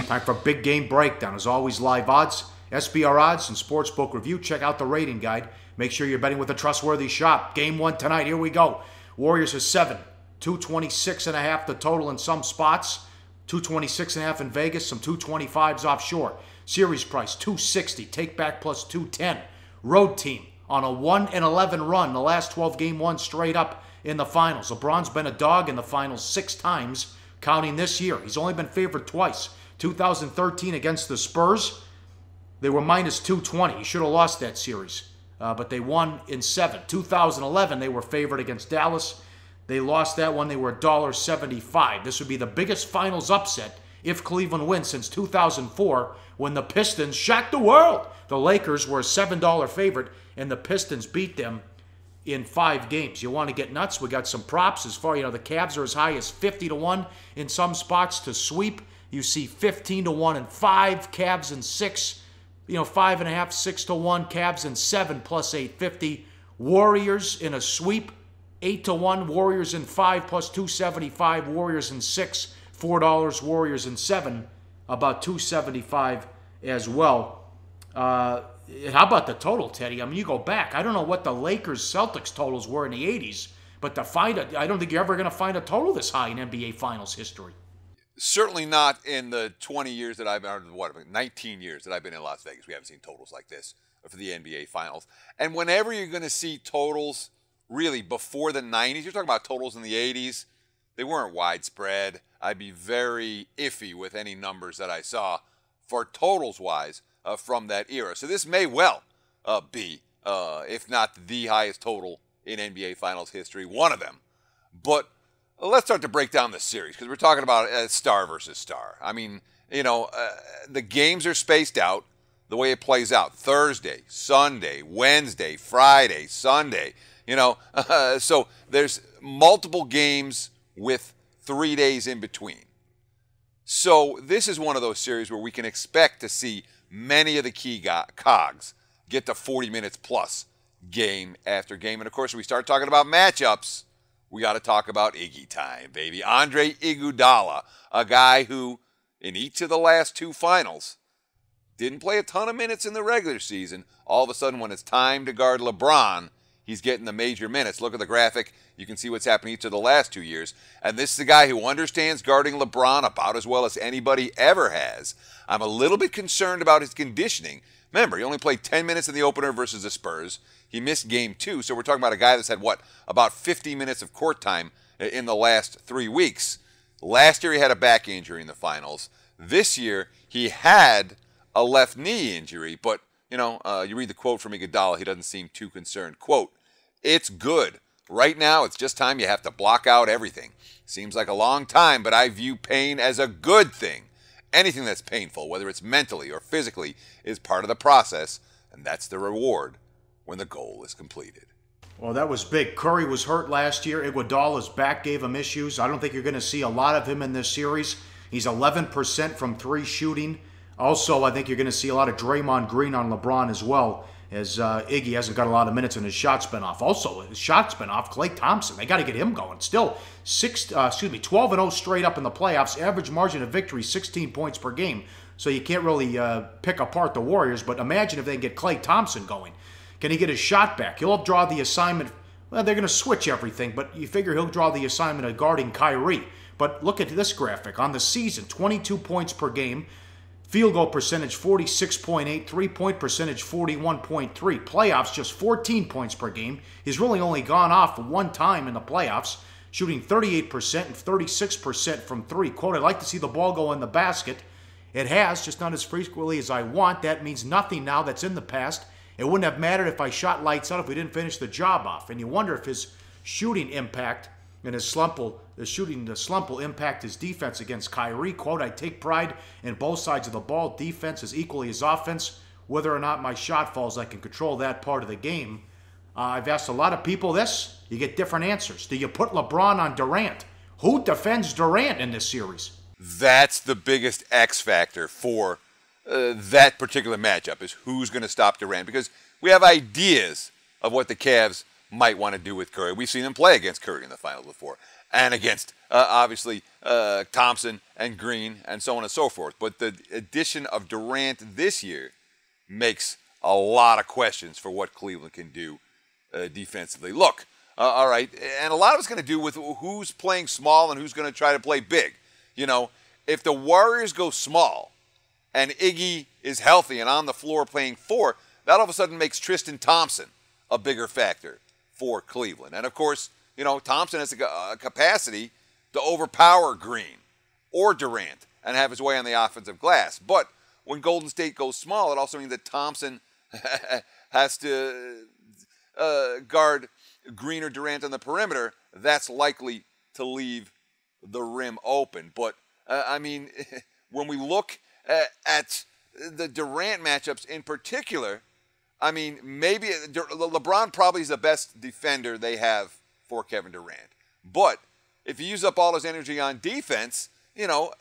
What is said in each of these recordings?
Time for a big game breakdown. As always, live odds, SBR odds, and Sportsbook review. Check out the rating guide. Make sure you're betting with a trustworthy shop. Game 1 tonight. Here we go. Warriors are 7. 226.5 the total in some spots. 226.5 in Vegas. Some 225s offshore. Series price 260. Take back plus 210. Road team on a 1-11 run. The last 12 game 1 straight up in the finals. LeBron's been a dog in the finals 6 times, counting this year. He's only been favored twice. 2013 against the Spurs, they were minus 220. He should have lost that series, but they won in 7. 2011, they were favored against Dallas. They lost that one. They were $1.75. This would be the biggest finals upset if Cleveland wins since 2004, when the Pistons shocked the world. The Lakers were a $7 favorite, and the Pistons beat them in 5 games. You want to get nuts? We got some props as far, the Cavs are as high as 50-1 in some spots to sweep. You see 15-1 and 5, Cavs and 6, 5.5, 6-1, Cavs and 7 plus 850. Warriors in a sweep, 8-1, Warriors in 5 plus 275, Warriors in 6, $4, Warriors in 7, about 275 as well. How about the total, Teddy? I mean, you go back. I don't know what the Lakers-Celtics totals were in the 80s, but I don't think you're ever going to find a total this high in NBA Finals history. Certainly not in the 20 years that I've been, 19 years that I've been in Las Vegas. We haven't seen totals like this for the NBA Finals. And whenever you're going to see totals really before the 90s, you're talking about totals in the 80s, they weren't widespread. I'd be very iffy with any numbers that I saw for totals-wise from that era. So this may well be, if not the highest total in NBA Finals history, one of them. But let's start to break down the series, because we're talking about star versus star. I mean, the games are spaced out the way it plays out. Thursday, Sunday, Wednesday, Friday, Sunday. So there's multiple games with 3 days in between. So this is one of those series where we can expect to see many of the key cogs get to 40 minutes plus game after game. And of course, when we start talking about matchups, we got to talk about Iggy time, baby. Andre Iguodala, a guy who, in each of the last 2 finals, didn't play a ton of minutes in the regular season. All of a sudden, when it's time to guard LeBron, he's getting the major minutes. Look at the graphic. You can see what's happened each of the last 2 years. And this is a guy who understands guarding LeBron about as well as anybody ever has. I'm a little bit concerned about his conditioning. Remember, he only played 10 minutes in the opener versus the Spurs. He missed game 2, so we're talking about a guy that's had, about 50 minutes of court time in the last 3 weeks. Last year, he had a back injury in the finals. This year, he had a left knee injury, but, you read the quote from Iguodala, he doesn't seem too concerned. Quote, "It's good. Right now, it's just time you have to block out everything. Seems like a long time, but I view pain as a good thing. Anything that's painful, whether it's mentally or physically, is part of the process, and that's the reward when the goal is completed." Well, that was big. Curry was hurt last year. Iguodala's back gave him issues. I don't think you're going to see a lot of him in this series. He's 11% from 3 shooting. Also, I think you're going to see a lot of Draymond Green on LeBron as well, as Iggy hasn't got a lot of minutes and his shot's been off. Also, his shot's been off. Klay Thompson, they got to get him going. Still, 12-0 straight up in the playoffs. Average margin of victory, 16 points per game. So you can't really pick apart the Warriors, but imagine if they can get Klay Thompson going. Can he get his shot back? He'll draw the assignment. Well, they're going to switch everything, but you figure he'll draw the assignment of guarding Kyrie. But look at this graphic. On the season, 22 points per game. Field goal percentage, 46.8. Three-point percentage, 41.3. Playoffs, just 14 points per game. He's really only gone off 1 time in the playoffs, shooting 38% and 36% from 3. Quote, "I'd like to see the ball go in the basket. It has, just not as frequently as I want. That means nothing now. That's in the past. It wouldn't have mattered if I shot lights out if we didn't finish the job off." And you wonder if his shooting impact and the slump will impact his defense against Kyrie. Quote, "I take pride in both sides of the ball. Defense is equally as offense. Whether or not my shot falls, I can control that part of the game." I've asked a lot of people this. You get different answers. Do you put LeBron on Durant? Who defends Durant in this series? That's the biggest X factor for that particular matchup, is who's going to stop Durant, because we have ideas of what the Cavs might want to do with Curry. We've seen them play against Curry in the finals before. and against, obviously, Thompson and Green and so on and so forth. But the addition of Durant this year makes a lot of questions for what Cleveland can do defensively. Look, all right, and a lot of it's going to do with who's playing small and who's going to try to play big. You know, if the Warriors go small and Iggy is healthy and on the floor playing 4, that all of a sudden makes Tristan Thompson a bigger factor for Cleveland. And, of course, you know, Thompson has a capacity to overpower Green or Durant and have his way on the offensive glass. But when Golden State goes small, it also means that Thompson has to guard Green or Durant on the perimeter. That's likely to leave the rim open. But, I mean, when we look at the Durant matchups in particular, I mean, maybe LeBron probably is the best defender they have for Kevin Durant. But if he uses up all his energy on defense, you know,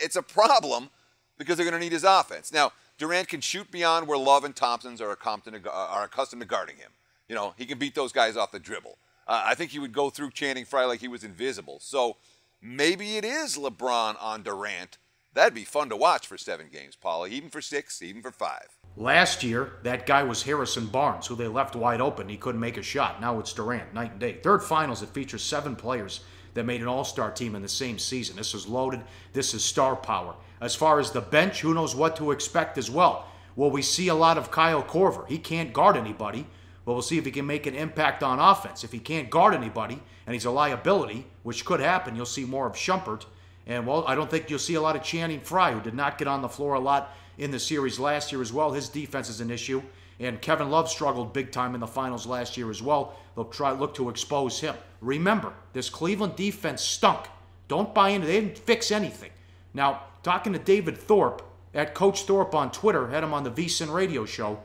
it's a problem because they're going to need his offense. Now, Durant can shoot beyond where Love and Thompson's are accustomed to guarding him. You know, he can beat those guys off the dribble. I think he would go through Channing Frye like he was invisible. So maybe it is LeBron on Durant. That'd be fun to watch for 7 games, Pauly, even for 6, even for 5. Last year, that guy was Harrison Barnes, who they left wide open. He couldn't make a shot. Now it's Durant, night and day. Third finals that features 7 players that made an all-star team in the same season. This is loaded. This is star power. As far as the bench, who knows what to expect as well. Will we see a lot of Kyle Korver? He can't guard anybody, but we'll see if he can make an impact on offense. If he can't guard anybody and he's a liability, which could happen, you'll see more of Shumpert. And, well, I don't think you'll see a lot of Channing Frye, who did not get on the floor a lot in the series last year as well. His defense is an issue. And Kevin Love struggled big time in the finals last year as well. They'll look to expose him. Remember, this Cleveland defense stunk. Don't buy into it. They didn't fix anything. Now, talking to David Thorpe, at Coach Thorpe on Twitter, had him on the VSiN radio show,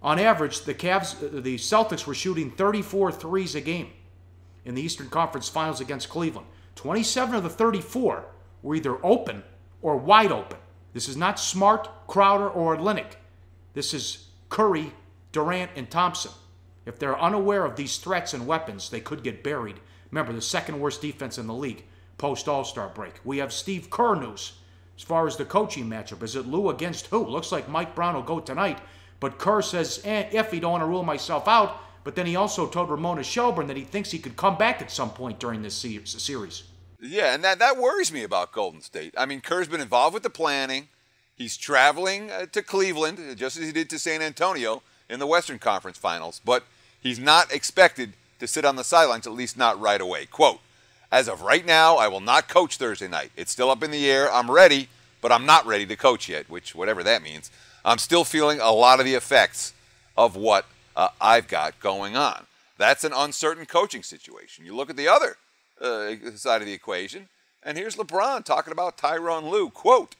on average, the Celtics were shooting 34 threes a game in the Eastern Conference Finals against Cleveland. 27 of the 34 were either open or wide open. This is not Smart, Crowder, or Olynyk. This is Curry, Durant, and Thompson. If they're unaware of these threats and weapons, they could get buried. Remember, the second worst defense in the league post-All-Star break. We have Steve Kerr news. As far as the coaching matchup, is it Lou against who? Looks like Mike Brown will go tonight, but Kerr says, if he don't want to rule myself out, but then he also told Ramona Shelburne that he thinks he could come back at some point during this series. Yeah, and that worries me about Golden State. I mean, Kerr's been involved with the planning. He's traveling to Cleveland, just as he did to San Antonio in the Western Conference Finals, but he's not expected to sit on the sidelines, at least not right away. Quote, "As of right now, I will not coach Thursday night. It's still up in the air. I'm ready, but I'm not ready to coach yet," which, whatever that means. I'm still feeling a lot of the effects of what I've got going on. That's an uncertain coaching situation. You look at the other side of the equation, and here's LeBron talking about Tyronn Lue. Quote,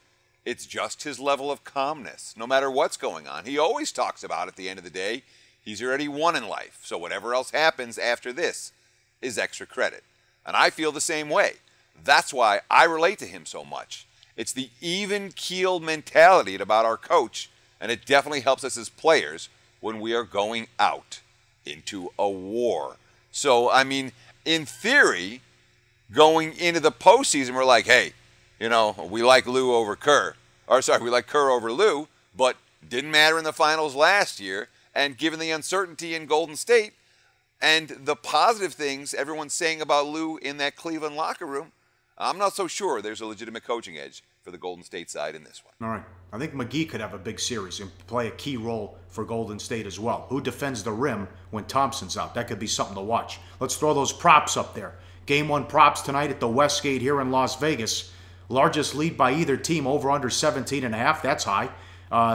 "It's just his level of calmness, no matter what's going on. He always talks about, at the end of the day, he's already won in life, so whatever else happens after this is extra credit." And I feel the same way. That's why I relate to him so much. It's the even-keeled mentality about our coach, and it definitely helps us as players when we are going out into a war. So, I mean, in theory, going into the postseason, we're like, hey, you know, we like Lue over Kerr. Or, sorry, we like Kerr over Lue, but didn't matter in the finals last year. And given the uncertainty in Golden State and the positive things everyone's saying about Lue in that Cleveland locker room, I'm not so sure there's a legitimate coaching edge for the Golden State side in this one. All right. I think McGee could have a big series and play a key role for Golden State as well. Who defends the rim when Thompson's out? That could be something to watch. Let's throw those props up there. Game 1 props tonight at the Westgate here in Las Vegas. Largest lead by either team, over under 17.5. That's high.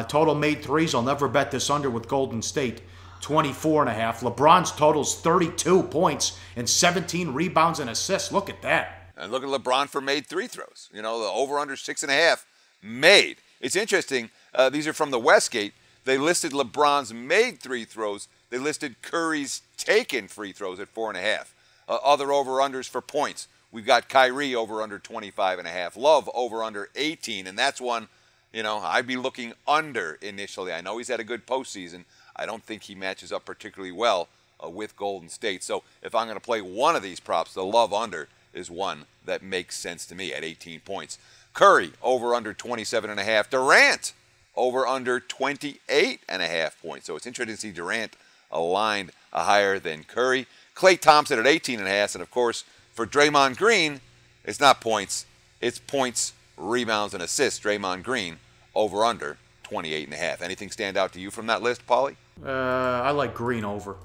Total made threes. I'll never bet this under with Golden State. 24.5. LeBron's total's 32 points and 17 rebounds and assists. Look at that. And look at LeBron for made 3 throws. You know, the over-under 6.5 made. It's interesting. These are from the Westgate. They listed LeBron's made 3 throws. They listed Curry's taken free throws at 4.5. Other over-unders for points. We've got Kyrie over-under 25.5. Love over-under 18. And that's one, you know, I'd be looking under initially. I know he's had a good postseason. I don't think he matches up particularly well with Golden State. So if I'm going to play one of these props, the love under is one that makes sense to me at 18 points. Curry over under 27.5. Durant over under 28.5 points. So it's interesting to see Durant aligned higher than Curry. Klay Thompson at 18.5. And of course, for Draymond Green, it's not points. It's points, rebounds, and assists. Draymond Green over under 28.5. Anything stand out to you from that list, Pauly? I like Green over.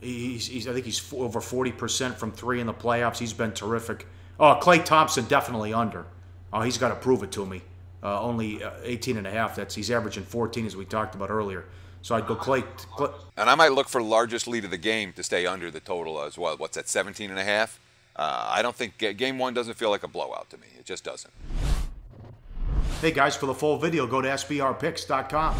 I think he's over 40% from three in the playoffs. He's been terrific. Oh, Klay Thompson definitely under. Oh, he's got to prove it to me. Only 18.5. He's averaging 14 as we talked about earlier. So I'd go Klay. And I might look for largest lead of the game to stay under the total as well. What's that, 17.5? I don't think game one doesn't feel like a blowout to me. It just doesn't. Hey guys, for the full video, go to sbrpicks.com.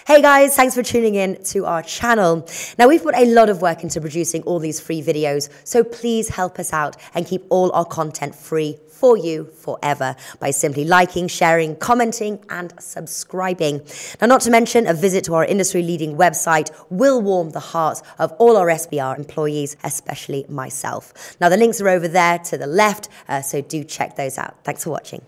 Hey guys, thanks for tuning in to our channel. Now, we've put a lot of work into producing all these free videos, so please help us out and keep all our content free for you forever by simply liking, sharing, commenting, and subscribing. Now, not to mention, a visit to our industry-leading website will warm the hearts of all our SBR employees, especially myself. Now, the links are over there to the left, so do check those out. Thanks for watching.